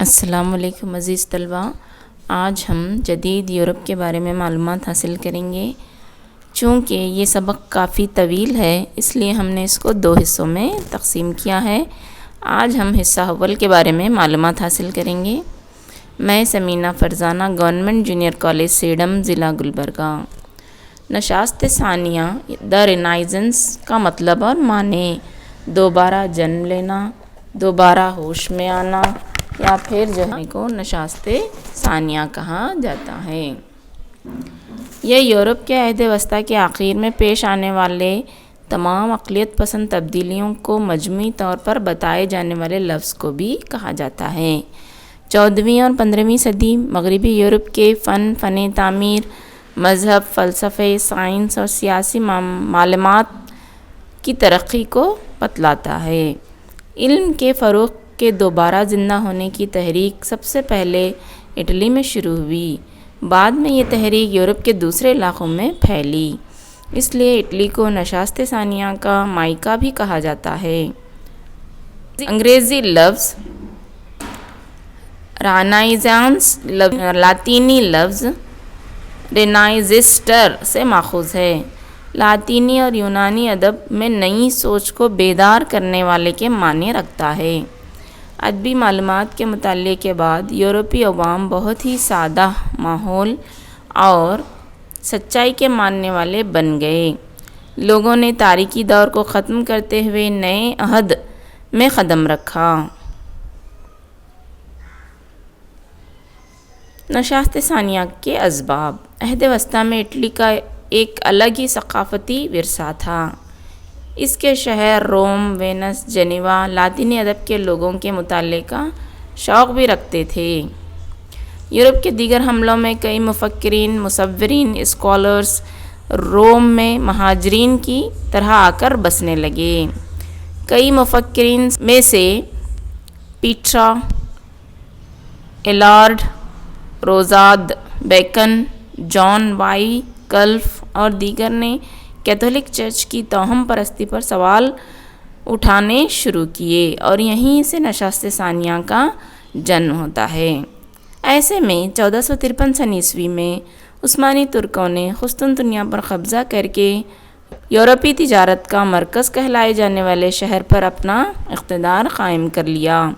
السلام علیکم عزیز طلبہ، آج ہم جدید یورپ کے بارے میں معلومات حاصل کریں گے۔ چونکہ یہ سبق کافی طویل ہے اس لیے ہم نے اس کو 2 حصوں میں تقسیم کیا ہے۔ آج ہم حصہ اول کے بارے میں معلومات حاصل کریں گے۔ میں Samina Farzana, government junior college Sedam, ضلع گلبرگہ۔ نشست ثانیہ دا رینائزنس کا مطلب اور معنی: دوبارہ جنم لینا، دوبارہ ہوش میں آنا، یا پھر جو ہے کو نشست ثانیہ کہا جاتا ہے۔ یہ یورپ کے عہد وسطیٰ کے آخر میں پیش آنے والے تمام عقلیت پسند تبدیلیوں کو مجموعی طور پر بتائے جانے والے لفظ کو بھی کہا جاتا ہے۔ 14ویں اور 15ویں صدی مغربی یورپ کے فن تعمیر، مذہب، فلسفے، سائنس اور سیاسی معلومات کی ترقی کو بتلاتا ہے۔ علم کے فروغ کے دوبارہ زندہ ہونے کی تحریک سب سے پہلے اٹلی میں شروع ہوئی، بعد میں یہ تحریک یورپ کے دوسرے علاقوں میں پھیلی، اس لیے اٹلی کو نشست ثانیہ کا مائکا بھی کہا جاتا ہے۔ انگریزی لفظ رینائزانس لاطینی لفظ رینائزسٹر سے ماخوذ ہے۔ لاطینی اور یونانی ادب میں نئی سوچ کو بیدار کرنے والے کے معنی رکھتا ہے۔ ادبی معلومات کے مطالعے کے بعد یورپی عوام بہت ہی سادہ ماحول اور سچائی کے ماننے والے بن گئے۔ لوگوں نے تاریخی دور کو ختم کرتے ہوئے نئے عہد میں قدم رکھا۔ نشست ثانیہ کے اسباب: عہد وسطیٰ میں اٹلی کا ایک الگ ہی ثقافتی ورثہ تھا۔ اس کے شہر روم، وینس، جنیوا لاطینی ادب کے لوگوں کے مطالعے کا شوق بھی رکھتے تھے۔ یورپ کے دیگر حملوں میں کئی مفکرین، مصورین، اسکالرز روم میں مہاجرین کی طرح آ کر بسنے لگے۔ کئی مفکرین میں سے پیٹرا، ایلارڈ، روزاد، بیکن، جان وائی کلف اور دیگر نے کیتھولک چرچ کی توہم پرستی پر سوال اٹھانے شروع کیے اور یہیں سے نشست ثانیہ کا جنم ہوتا ہے۔ ایسے میں 1453 عیسوی میں عثمانی ترکوں نے قسطنطنیہ پر قبضہ کر کے یورپی تجارت کا مرکز کہلائے جانے والے شہر پر اپنا اقتدار قائم کر لیا۔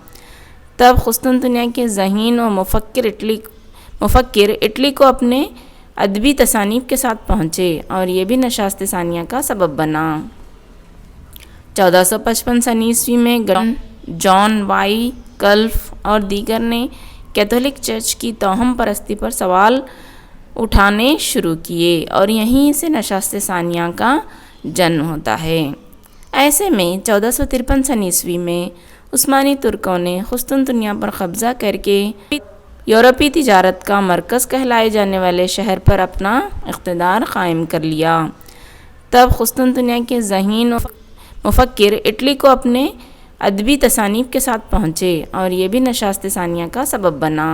تب قسطنطنیہ کے ذہین و مفکر اٹلی کو اپنے ادبی تصانیف کے ساتھ پہنچے اور یہ بھی نشست ثانیہ کا سبب بنا۔ 1455 عیسوی میں جان وائی کلف اور دیگر نے کیتھولک چرچ کی توہم پرستی پر سوال اٹھانے شروع کیے اور یہیں سے نشست ثانیہ کا جنم ہوتا ہے۔ ایسے میں 1453 عیسوی میں عثمانی ترکوں نے قسطنطنیہ پر قبضہ کر کے یورپی تجارت کا مرکز کہلائے جانے والے شہر پر اپنا اقتدار قائم کر لیا۔ تب قسطنطنیہ کے ذہین و مفکر اٹلی کو اپنے ادبی تصانیف کے ساتھ پہنچے اور یہ بھی نشست ثانیہ کا سبب بنا۔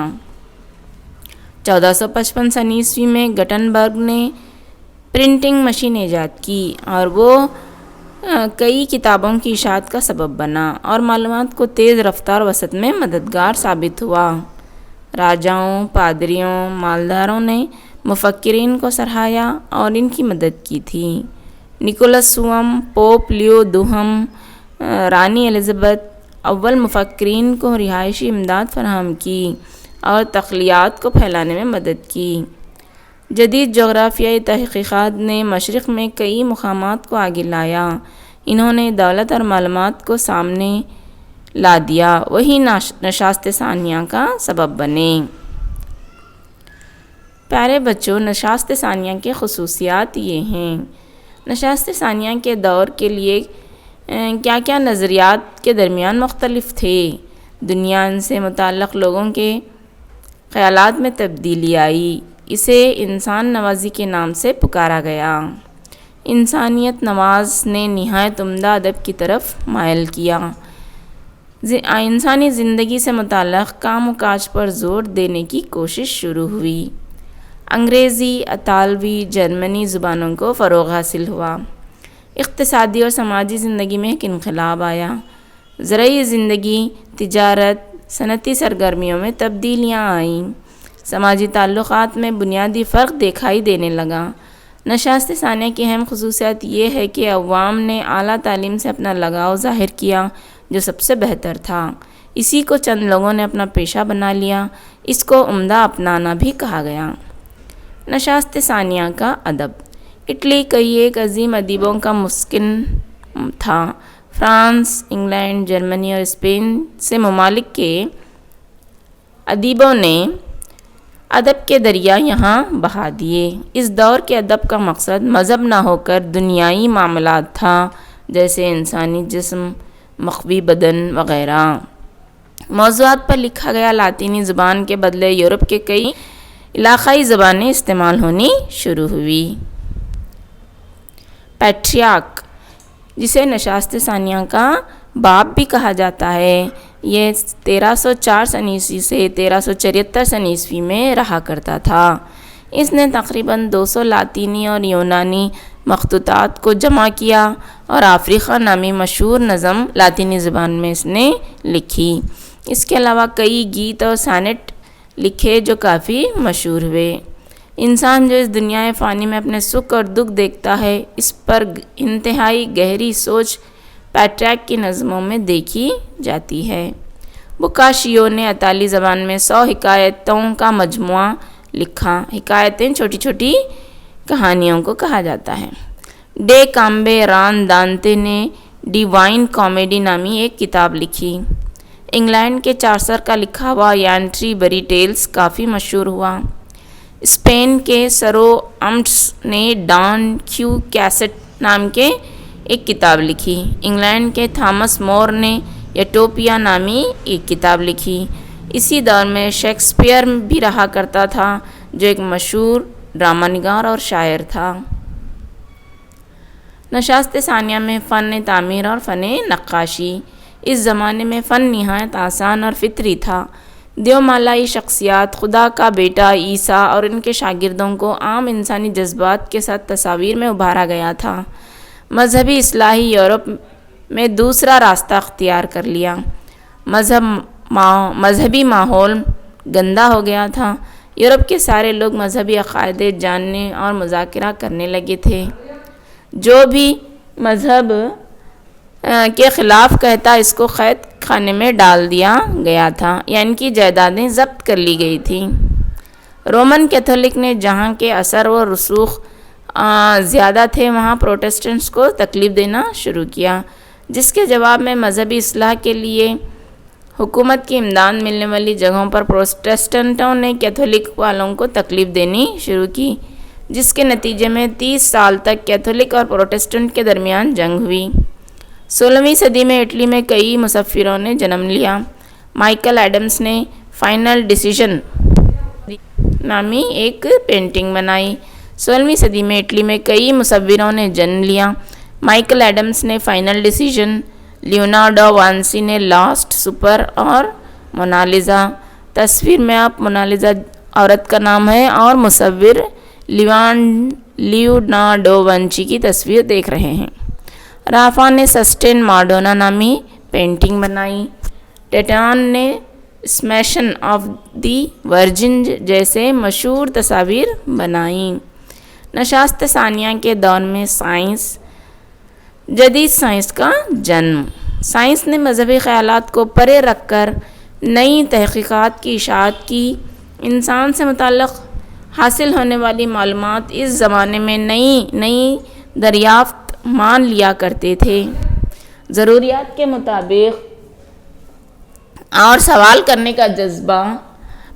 1455 عیسوی میں گٹنبرگ نے پرنٹنگ مشین ایجاد کی اور وہ کئی کتابوں کی اشاعت کا سبب بنا اور معلومات کو تیز رفتار وسعت میں مددگار ثابت ہوا۔ راجاؤں، پادریوں، مالداروں نے مفکرین کو سراہا اور ان کی مدد کی تھی۔ نکولس سوم، پوپ لیو دوہم، رانی الزبتھ اول مفکرین کو رہائشی امداد فراہم کی اور تخلیقات کو پھیلانے میں مدد کی۔ جدید جغرافیائی تحقیقات نے مشرق میں کئی مقامات کو آگے لایا۔ انہوں نے دولت اور معلومات کو سامنے لا دیا، وہی نشست ثانیہ کا سبب بنے۔ پیارے بچوں، نشست ثانیہ کے خصوصیات یہ ہیں۔ نشست ثانیہ کے دور کے لیے کیا کیا نظریات کے درمیان مختلف تھے؟ دنیا سے متعلق لوگوں کے خیالات میں تبدیلی آئی۔ اسے انسان نوازی کے نام سے پکارا گیا۔ انسانیت نواز نے نہایت عمدہ ادب کی طرف مائل کیا۔ انسانی زندگی سے متعلق کام و کاج پر زور دینے کی کوشش شروع ہوئی۔ انگریزی، اطالوی، جرمنی زبانوں کو فروغ حاصل ہوا۔ اقتصادی اور سماجی زندگی میں ایک انقلاب آیا۔ زرعی زندگی، تجارت، صنعتی سرگرمیوں میں تبدیلیاں آئیں، سماجی تعلقات میں بنیادی فرق دکھائی دینے لگا۔ نشست ثانیہ کی اہم خصوصیت یہ ہے کہ عوام نے اعلیٰ تعلیم سے اپنا لگاؤ ظاہر کیا، جو سب سے بہتر تھا۔ اسی کو چند لوگوں نے اپنا پیشہ بنا لیا، اس کو عمدہ اپنانا بھی کہا گیا۔ نشست ثانیہ کا ادب۔ اٹلی کئی ایک عظیم ادیبوں کا مسکن تھا۔ فرانس، انگلینڈ، جرمنی اور اسپین سے ممالک کے ادیبوں نے ادب کے دریا یہاں بہا دیے۔ اس دور کے ادب کا مقصد مذہب نہ ہو کر دنیائی معاملات تھا، جیسے انسانی جسم، مخفی بدن وغیرہ۔ موضوعات پر لکھا گیا لاطینی زبان کے بدلے یورپ کے کئی علاقائی زبانیں استعمال ہونی شروع ہوئی۔ پیٹریارک، جسے نشست ثانیہ کا باپ بھی کہا جاتا ہے، یہ 1304 سن عیسوی سے 1374 سن عیسوی میں رہا کرتا تھا۔ اس نے تقریباً 200 لاطینی اور یونانی مخطوطات کو جمع کیا اور افریقہ نامی مشہور نظم لاطینی زبان میں اس نے لکھی۔ اس کے علاوہ کئی گیت اور سانٹ لکھے جو کافی مشہور ہوئے۔ انسان جو اس دنیا فانی میں اپنے سکھ اور دکھ دیکھتا ہے، اس پر انتہائی گہری سوچ پیٹریارک کی نظموں میں دیکھی جاتی ہے۔ بوکاشیو نے اطالی زبان میں 100 حکایتوں کا مجموعہ لکھا۔ حکایتیں چھوٹی چھوٹی کہانیوں کو کہا جاتا ہے۔ ڈے کامبے ران دانتے نے ڈیوائن کامیڈی نامی ایک کتاب لکھی۔ انگلینڈ کے چارسر کا لکھا ہوا یانٹری بری ٹیلز کافی مشہور ہوا۔ اسپین کے سرو امٹس نے ڈان کیو کیسٹ نام کے ایک کتاب لکھی۔ انگلینڈ کے تھامس مور نے یوٹوپیا نامی ایک کتاب لکھی۔ اسی دور میں شیکسپیئر بھی رہا کرتا تھا، جو ایک مشہور ڈرامہ نگار اور شاعر تھا۔ نشست ثانیہ میں فن تعمیر اور فن نقاشی۔ اس زمانے میں فن نہایت آسان اور فطری تھا۔ دیومالائی شخصیات، خدا کا بیٹا عیسیٰ اور ان کے شاگردوں کو عام انسانی جذبات کے ساتھ تصاویر میں ابھارا گیا تھا۔ مذہبی اصلاحی یورپ میں دوسرا راستہ اختیار کر لیا۔ مذہبی ماحول گندا ہو گیا تھا۔ یورپ کے سارے لوگ مذہبی عقائد جاننے اور مذاکرہ کرنے لگے تھے۔ جو بھی مذہب کے خلاف کہتا اس کو قید خانے میں ڈال دیا گیا تھا، یعنی کہ جائیدادیں ضبط کر لی گئی تھیں۔ رومن کیتھولک نے جہاں کے اثر و رسوخ زیادہ تھے وہاں پروٹسٹنٹس کو تکلیف دینا شروع کیا، جس کے جواب میں مذہبی اصلاح کے لیے حکومت کی امداد ملنے والی جگہوں پر پروٹسٹنٹوں نے کیتھولک والوں کو تکلیف دینی شروع کی، جس کے نتیجے میں 30 سال تک کیتھولک اور پروٹسٹنٹ کے درمیان جنگ ہوئی۔ 16ویں صدی میں اٹلی میں کئی مصوروں نے جنم لیا۔ مائیکل ایڈمز نے فائنل ڈیسیژن نامی ایک پینٹنگ بنائی۔ 16ویں صدی میں اٹلی میں کئی مصوروں نے جنم لیا۔ مائیکل ایڈمز نے فائنل ڈیسیژن، لیونارڈو وانسی نے لاسٹ سپر اور مونالیزا۔ تصویر میں آپ مونالیزا عورت کا نام ہے اور مصور لیونارڈو وانسی کی تصویر دیکھ رہے ہیں۔ رافا نے سسٹین ماڈونا نامی پینٹنگ بنائی۔ ٹیٹان نے اسمیشن آف دی ورجن جیسے مشہور تصاویر بنائیں۔ نشست ثانیہ کے دور میں جدید سائنس کا جنم۔ سائنس نے مذہبی خیالات کو پرے رکھ کر نئی تحقیقات کی اشاعت کی۔ انسان سے متعلق حاصل ہونے والی معلومات اس زمانے میں نئی دریافت مان لیا کرتے تھے۔ ضروریات کے مطابق اور سوال کرنے کا جذبہ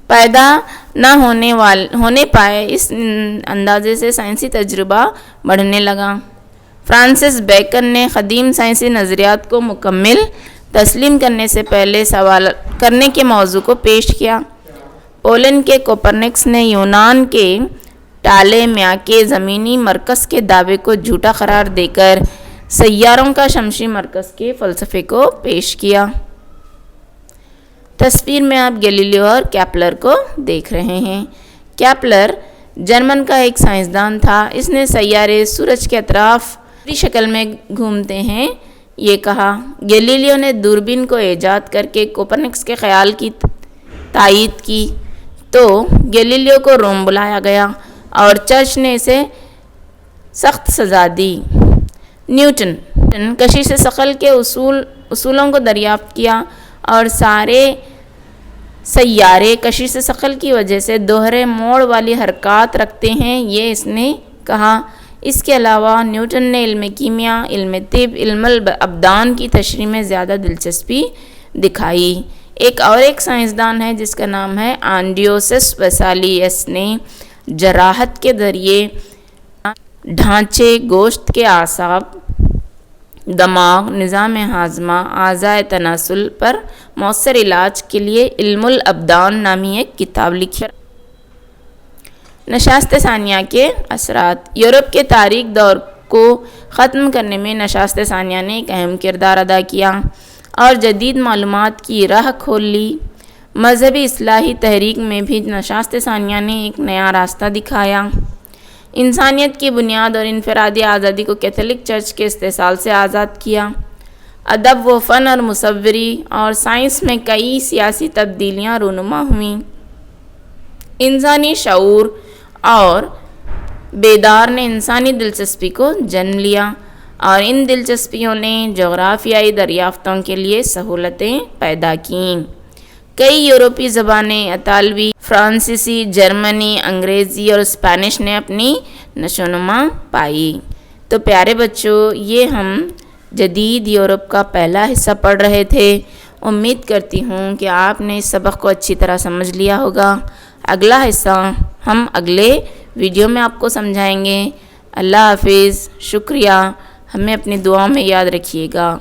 پیدا نہ ہونے پائے، اس اندازے سے سائنسی تجربہ بڑھنے لگا۔ فرانسس بیکن نے قدیم سائنسی نظریات کو مکمل تسلیم کرنے سے پہلے سوال کرنے کے موضوع کو پیش کیا۔ پولینڈ کے کوپرنکس نے یونان کے ٹالے کے زمینی مرکز کے دعوے کو جھوٹا قرار دے کر سیاروں کا شمسی مرکز کے فلسفے کو پیش کیا۔ تصویر میں آپ گیلیلیو اور کیپلر کو دیکھ رہے ہیں۔ کیپلر جرمن کا ایک سائنسدان تھا۔ اس نے سیارے سورج کے اطراف شکل میں گھومتے ہیں یہ کہا۔ گیلیلیو نے دوربین کو ایجاد کر کے کوپرنکس کے خیال کی تائید کی تو گیلیلیو کو روم بلایا گیا اور چرچ نے اسے سخت سزا دی۔ نیوٹن کشش ثقل کے اصولوں کو دریافت کیا اور سارے سیارے کشش ثقل کی وجہ سے دوہرے موڑ والی حرکات رکھتے ہیں، یہ اس نے کہا۔ اس کے علاوہ نیوٹن نے علم کیمیا، علم طب، علم الابدان کی تشریح میں زیادہ دلچسپی دکھائی۔ ایک سائنسدان ہے جس کا نام ہے آنڈریوس ویسالیس نے جراحت کے ذریعے ڈھانچے، گوشت کے اعصاب، دماغ، نظام ہاضمہ، اعضائے تناسل پر مؤثر علاج کے لیے علم الابدان نامی ایک کتاب لکھی۔ نشست ثانیہ کے اثرات۔ یورپ کے تاریک دور کو ختم کرنے میں نشست ثانیہ نے ایک اہم کردار ادا کیا اور جدید معلومات کی راہ کھول لی۔ مذہبی اصلاحی تحریک میں بھی نشست ثانیہ نے ایک نیا راستہ دکھایا۔ انسانیت کی بنیاد اور انفرادی آزادی کو کیتھولک چرچ کے استحصال سے آزاد کیا۔ ادب و فن اور مصوری اور سائنس میں کئی سیاسی تبدیلیاں رونما ہوئیں۔ انسانی شعور اور بیدار نے انسانی دلچسپی کو جنم لیا اور ان دلچسپیوں نے جغرافیائی دریافتوں کے لیے سہولتیں پیدا کیں۔ کئی یورپی زبانیں اطالوی، فرانسیسی، جرمنی، انگریزی اور اسپینش نے اپنی نشوونما پائی۔ تو پیارے بچوں، یہ ہم جدید یورپ کا پہلا حصہ پڑھ رہے تھے۔ امید کرتی ہوں کہ آپ نے اس سبق کو اچھی طرح سمجھ لیا ہوگا۔ اگلا حصہ ہم اگلے ویڈیو میں آپ کو سمجھائیں گے۔ اللہ حافظ، شکریہ، ہمیں اپنی دعاؤں میں یاد رکھیے گا۔